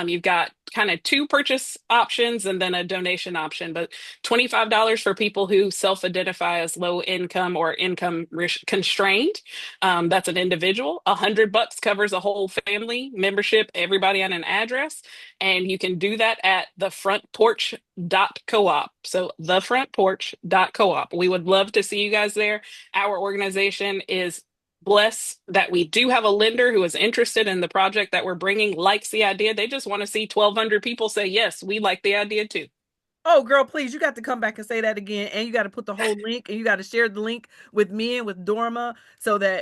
You've got kind of two purchase options and then a donation option, but $25 for people who self-identify as low income or income constrained. That's an individual. $100 covers a whole family membership, everybody on an address. And you can do that at thefrontporch.coop. So thefrontporch.coop. We would love to see you guys there. Our organization is blessed that we do have a lender who is interested in the project that we're bringing, likes the idea. They just want to see 1,200 people say, yes, we like the idea too. Oh, girl, please, you got to come back and say that again. And you got to put the whole link, and you got to share the link with me and with Dorma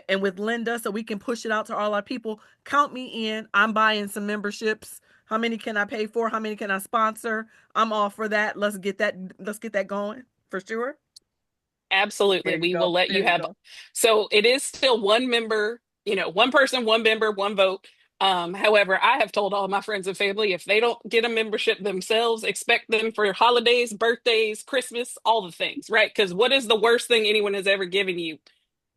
and with Linda, so we can push it out to all our people. Count me in. I'm buying some memberships. How many can I pay for? How many can I sponsor? I'm all for that. Let's get that going for sure. Absolutely. We will let you have. So it is still one member, one person, one member, one vote. However, I have told all my friends and family, if they don't get a membership themselves, expect them for holidays, birthdays, Christmas, all the things, right? Because what is the worst thing anyone has ever given you?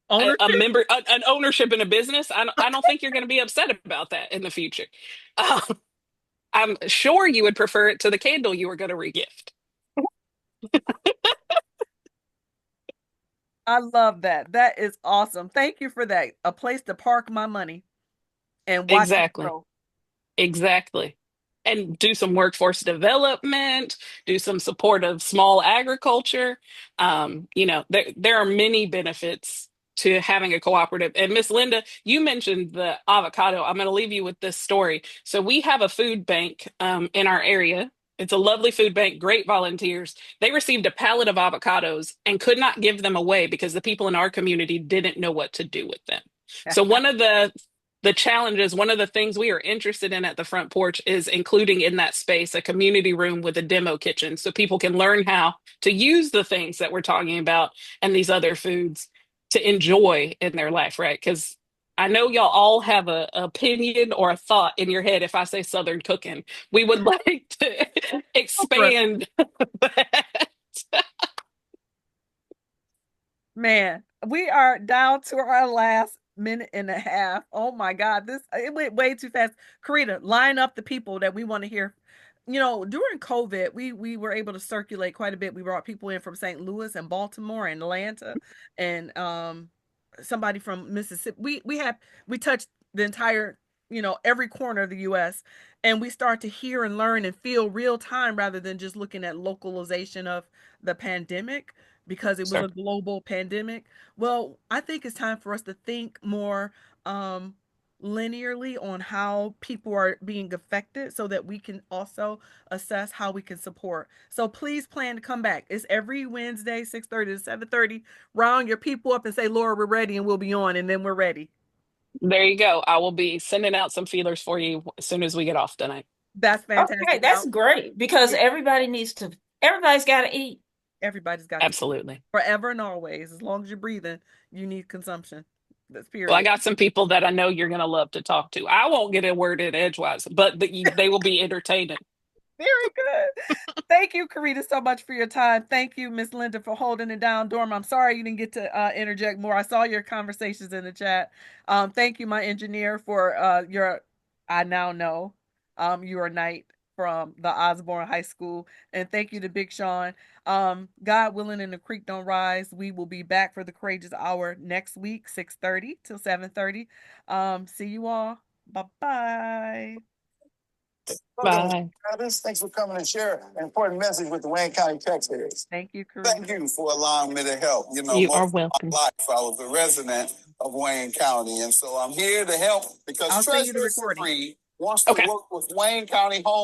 Ownership? An ownership in a business. I don't think you're going to be upset about that in the future. I'm sure you would prefer it to the candle you were going to regift. I love that. That is awesome. Thank you for that. A place to park my money and watch it grow. Exactly. And do some workforce development, do some support of small agriculture. There are many benefits to having a cooperative. And Miss Linda, you mentioned the avocado. I'm going to leave you with this story. So we have a food bank in our area. It's a lovely food bank, great volunteers. They received a pallet of avocados and could not give them away because the people in our community didn't know what to do with them. So one of the challenges, one of the things we are interested in at the front porch is including in that space a community room with a demo kitchen so people can learn how to use the things that we're talking about and these other foods to enjoy in their life, right? Because I know y'all all have an opinion or a thought in your head if I say Southern cooking. We would like to expand that. Man, we are down to our last minute and a half. Oh my God, it went way too fast. Korita, line up the people that we want to hear. During COVID, we were able to circulate quite a bit. We brought people in from St. Louis and Baltimore and Atlanta, and somebody from Mississippi. We touched the entire, every corner of the U.S. and we start to hear and learn and feel real time rather than just looking at localization of the pandemic, because it was a global pandemic. Well, I think it's time for us to think more linearly on how people are being affected so that we can also assess how we can support. So please plan to come back. It's every Wednesday, 6:30 to 7:30. Round your people up and say, Laura, we're ready, and we'll be on, and then we're ready. There you go. I will be sending out some feelers for you as soon as we get off tonight. That's fantastic. Okay, that's great, because everybody's got to eat. Everybody's got to absolutely eat. Forever and always. As long as you're breathing, you need consumption. That's period. Well, I got some people that I know you're going to love to talk to. I won't get a word in edgewise, but they will be entertaining. Very good. Thank you, Korita, so much for your time. Thank you, Miss Linda, for holding it down. Dorm, I'm sorry you didn't get to interject more. I saw your conversations in the chat. Thank you, my engineer, for I now know you are Knight from the Osborne High School. And thank you to BIGShaun. God willing and the creek don't rise, we will be back for the Courageous Hour next week, 6:30 till 7:30. See you all. Bye-bye. Bye. Thanks for coming and sharing an important message with the Wayne County taxpayers. Thank you, Korita. Thank you for allowing me to help. You are welcome. My life, I was a resident of Wayne County, and so I'm here to help because Treasurer Free wants to work with Wayne County Home.